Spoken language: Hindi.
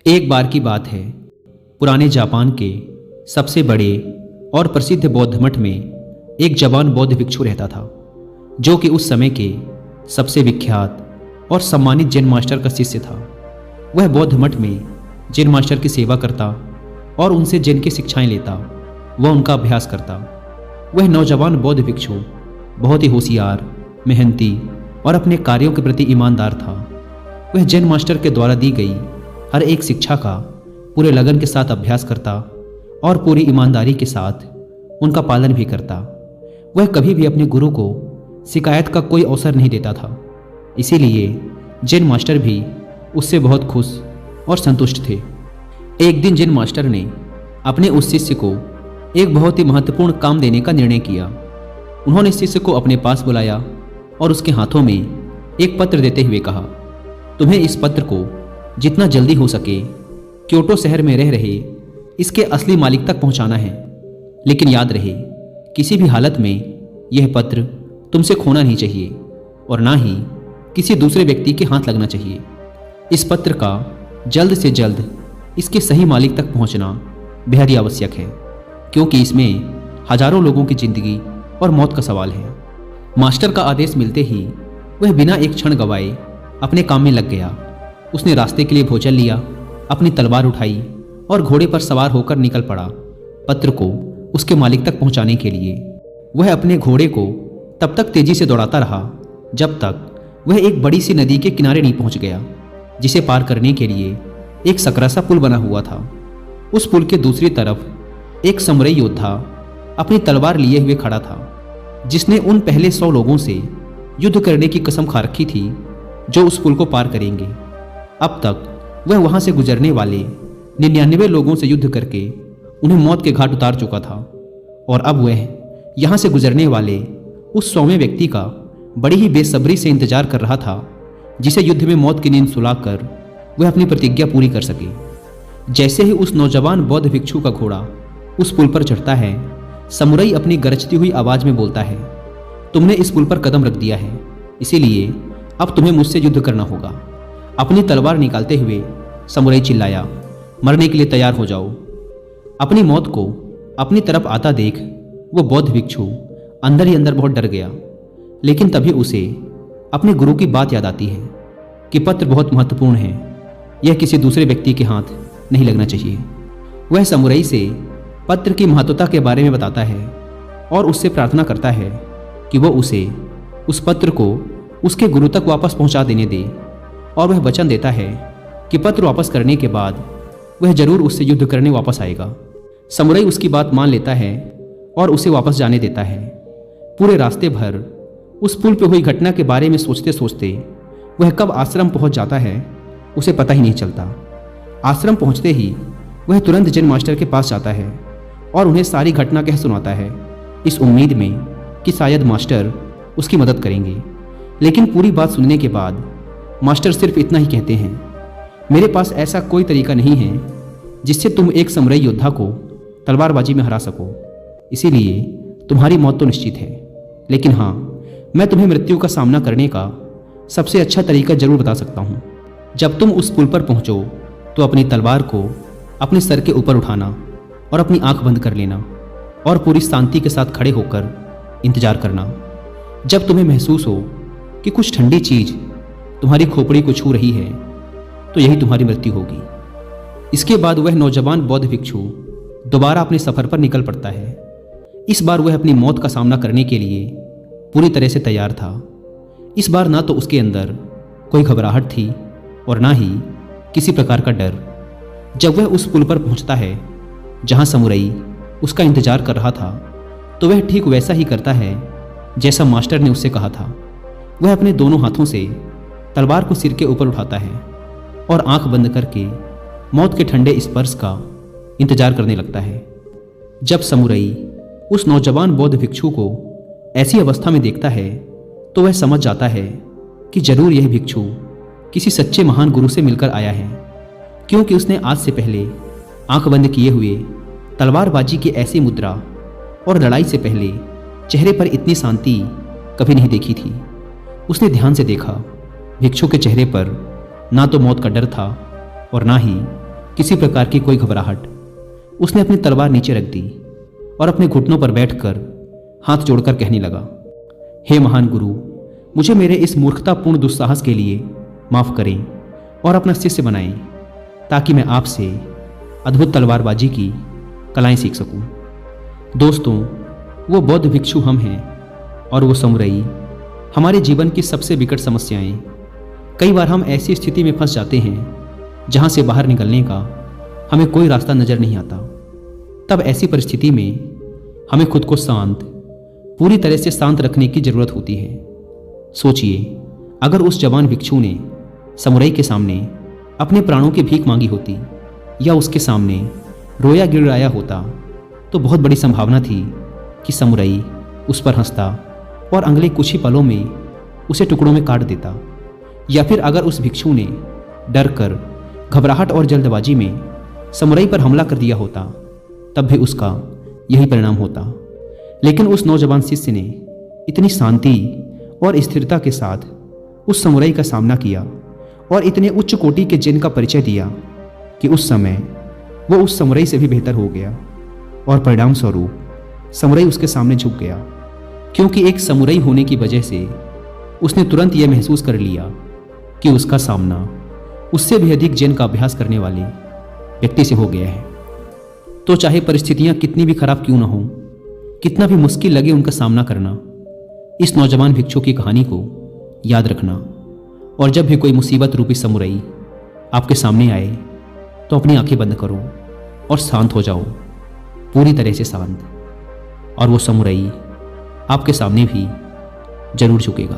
एक बार की बात है, पुराने जापान के सबसे बड़े और प्रसिद्ध बौद्ध मठ में एक जवान बौद्ध भिक्षु रहता था, जो कि उस समय के सबसे विख्यात और सम्मानित जैन मास्टर का शिष्य था। वह बौद्ध मठ में जैन मास्टर की सेवा करता और उनसे जैन की शिक्षाएं लेता, वह उनका अभ्यास करता। वह नौजवान बौद्ध भिक्षु बहुत ही होशियार, मेहनती और अपने कार्यों के प्रति ईमानदार था। वह जैन मास्टर के द्वारा दी गई हर एक शिक्षा का पूरे लगन के साथ अभ्यास करता और पूरी ईमानदारी के साथ उनका पालन भी करता। वह कभी भी अपने गुरु को शिकायत का कोई अवसर नहीं देता था, इसीलिए जैन मास्टर भी उससे बहुत खुश और संतुष्ट थे। एक दिन जैन मास्टर ने अपने उस शिष्य को एक बहुत ही महत्वपूर्ण काम देने का निर्णय किया। उन्होंने शिष्य को अपने पास बुलाया और उसके हाथों में एक पत्र देते हुए कहा, तुम्हें इस पत्र को जितना जल्दी हो सके क्योटो शहर में रह रहे इसके असली मालिक तक पहुंचाना है। लेकिन याद रहे, किसी भी हालत में यह पत्र तुमसे खोना नहीं चाहिए और ना ही किसी दूसरे व्यक्ति के हाथ लगना चाहिए। इस पत्र का जल्द से जल्द इसके सही मालिक तक पहुंचना बेहद ही आवश्यक है, क्योंकि इसमें हजारों लोगों की जिंदगी और मौत का सवाल है। मास्टर का आदेश मिलते ही वह बिना एक क्षण गवाए अपने काम में लग गया। उसने रास्ते के लिए भोजन लिया, अपनी तलवार उठाई और घोड़े पर सवार होकर निकल पड़ा पत्र को उसके मालिक तक पहुंचाने के लिए। वह अपने घोड़े को तब तक तेजी से दौड़ाता रहा जब तक वह एक बड़ी सी नदी के किनारे नहीं पहुंच गया, जिसे पार करने के लिए एक सकरा सा पुल बना हुआ था। उस पुल के दूसरी तरफ एक समुराई योद्धा अपनी तलवार लिए हुए खड़ा था, जिसने उन पहले 100 लोगों से युद्ध करने की कसम खा रखी थी जो उस पुल को पार करेंगे। अब तक वह वहां से गुजरने वाले 99 लोगों से युद्ध करके उन्हें मौत के घाट उतार चुका था, और अब वह यहां से गुजरने वाले उस 100वें व्यक्ति का बड़ी ही बेसब्री से इंतजार कर रहा था, जिसे युद्ध में मौत की नींद सुलाकर वह अपनी प्रतिज्ञा पूरी कर सके। जैसे ही उस नौजवान बौद्ध भिक्षु का घोड़ा उस पुल पर चढ़ता है, समुराई अपनी गरजती हुई आवाज में बोलता है, तुमने इस पुल पर कदम रख दिया है, इसीलिए अब तुम्हें मुझसे युद्ध करना होगा। अपनी तलवार निकालते हुए समुराई चिल्लाया, मरने के लिए तैयार हो जाओ। अपनी मौत को अपनी तरफ आता देख वो बौद्ध भिक्षु अंदर ही अंदर बहुत डर गया। लेकिन तभी उसे अपने गुरु की बात याद आती है कि पत्र बहुत महत्वपूर्ण है, यह किसी दूसरे व्यक्ति के हाथ नहीं लगना चाहिए। वह समुराई से पत्र की महत्वता के बारे में बताता है और उससे प्रार्थना करता है कि वो उसे उस पत्र को उसके गुरु तक वापस पहुंचा देने दे, और वह वचन देता है कि पत्र वापस करने के बाद वह जरूर उससे युद्ध करने वापस आएगा। समुराई उसकी बात मान लेता है और उसे वापस जाने देता है। पूरे रास्ते भर उस पुल पर हुई घटना के बारे में सोचते सोचते वह कब आश्रम पहुंच जाता है उसे पता ही नहीं चलता। आश्रम पहुंचते ही वह तुरंत जैन मास्टर के पास जाता है और उन्हें सारी घटना कह सुनाता है, इस उम्मीद में कि शायद मास्टर उसकी मदद करेंगे। लेकिन पूरी बात सुनने के बाद मास्टर सिर्फ इतना ही कहते हैं, मेरे पास ऐसा कोई तरीका नहीं है जिससे तुम एक समुराई योद्धा को तलवारबाजी में हरा सको, इसीलिए तुम्हारी मौत तो निश्चित है। लेकिन हाँ, मैं तुम्हें मृत्यु का सामना करने का सबसे अच्छा तरीका जरूर बता सकता हूँ। जब तुम उस पुल पर पहुँचो तो अपनी तलवार को अपने सर के ऊपर उठाना और अपनी आंख बंद कर लेना और पूरी शांति के साथ खड़े होकर इंतजार करना। जब तुम्हें महसूस हो कि कुछ ठंडी चीज तुम्हारी खोपड़ी को छू रही है, तो यही तुम्हारी मृत्यु होगी। इसके बाद वह नौजवान बौद्ध भिक्षु दोबारा अपने सफर पर निकल पड़ता है। इस बार वह अपनी मौत का सामना करने के लिए पूरी तरह से तैयार था। इस बार ना तो उसके अंदर कोई घबराहट थी और ना ही किसी प्रकार का डर। जब वह उस पुल पर पहुंचता है जहां समुराई उसका इंतजार कर रहा था, तो वह ठीक वैसा ही करता है जैसा मास्टर ने उससे कहा था। वह अपने दोनों हाथों से तलवार को सिर के ऊपर उठाता है और आंख बंद करके मौत के ठंडे स्पर्श का इंतजार करने लगता है। जब समुराई उस नौजवान बौद्ध भिक्षु को ऐसी अवस्था में देखता है, तो वह समझ जाता है कि जरूर यह भिक्षु किसी सच्चे महान गुरु से मिलकर आया है, क्योंकि उसने आज से पहले आंख बंद किए हुए तलवारबाजी की ऐसी मुद्रा और लड़ाई से पहले चेहरे पर इतनी शांति कभी नहीं देखी थी। उसने ध्यान से देखा, भिक्षु के चेहरे पर ना तो मौत का डर था और ना ही किसी प्रकार की कोई घबराहट। उसने अपनी तलवार नीचे रख दी और अपने घुटनों पर बैठकर हाथ जोड़कर कहने लगा, हे महान गुरु, मुझे मेरे इस मूर्खतापूर्ण दुस्साहस के लिए माफ करें और अपना शिष्य बनाएं, ताकि मैं आपसे अद्भुत तलवारबाजी की कलाएं सीख सकूं। दोस्तों, वो बौद्ध भिक्षु हम हैं और वो समुराई हमारे जीवन की सबसे विकट समस्याएं। कई बार हम ऐसी स्थिति में फंस जाते हैं जहां से बाहर निकलने का हमें कोई रास्ता नजर नहीं आता। तब ऐसी परिस्थिति में हमें खुद को शांत, पूरी तरह से शांत रखने की जरूरत होती है। सोचिए, अगर उस जवान भिक्षु ने समुराई के सामने अपने प्राणों की भीख मांगी होती या उसके सामने रोया गिड़ाया होता, तो बहुत बड़ी संभावना थी कि समुराई उस पर हंसता और अगले कुछ ही पलों में उसे टुकड़ों में काट देता। या फिर अगर उस भिक्षु ने डर कर, घबराहट और जल्दबाजी में समुराई पर हमला कर दिया होता, तब भी उसका यही परिणाम होता। लेकिन उस नौजवान शिष्य ने इतनी शांति और स्थिरता के साथ उस समुराई का सामना किया और इतने उच्च कोटि के जिन का परिचय दिया कि उस समय वो उस समुराई से भी बेहतर हो गया और परिणाम स्वरूप समुराई उसके सामने झुक गया, क्योंकि एक समुराई होने की वजह से उसने तुरंत यह महसूस कर लिया कि उसका सामना उससे भी अधिक जिन का अभ्यास करने वाले व्यक्ति से हो गया है। तो चाहे परिस्थितियां कितनी भी खराब क्यों ना हो, कितना भी मुश्किल लगे उनका सामना करना, इस नौजवान भिक्षु की कहानी को याद रखना। और जब भी कोई मुसीबत रूपी समुराई आपके सामने आए तो अपनी आंखें बंद करो और शांत हो जाओ, पूरी तरह से शांत, और वो समुराई आपके सामने भी जरूर झुकेगा।